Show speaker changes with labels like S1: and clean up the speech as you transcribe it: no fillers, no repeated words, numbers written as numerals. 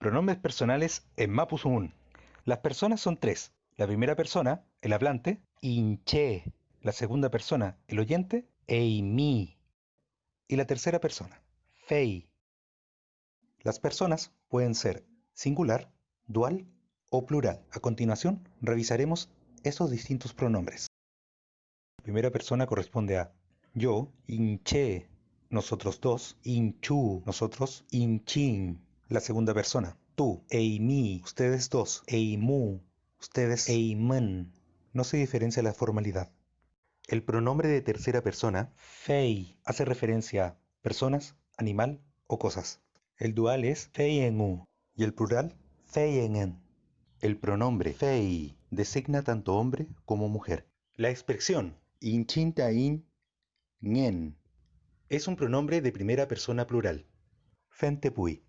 S1: Pronombres personales en Mapuzungún. Las personas son tres. La primera persona, el hablante, inche. La segunda persona, el oyente, eimi. Y la tercera persona, fei. Las personas pueden ser singular, dual o plural. A continuación, revisaremos esos distintos pronombres. La primera persona corresponde a yo, inche, nosotros dos, inchu, nosotros, inchin. La segunda persona, tú, eimi, ustedes dos, eimu, ustedes, eimen. No se diferencia la formalidad. El pronombre de tercera persona, fei, hace referencia a personas, animal o cosas. El dual es feienu y el plural feienen. El pronombre fei designa tanto hombre como mujer. La expresión inchintain ngen es un pronombre de primera persona plural. Fentepui.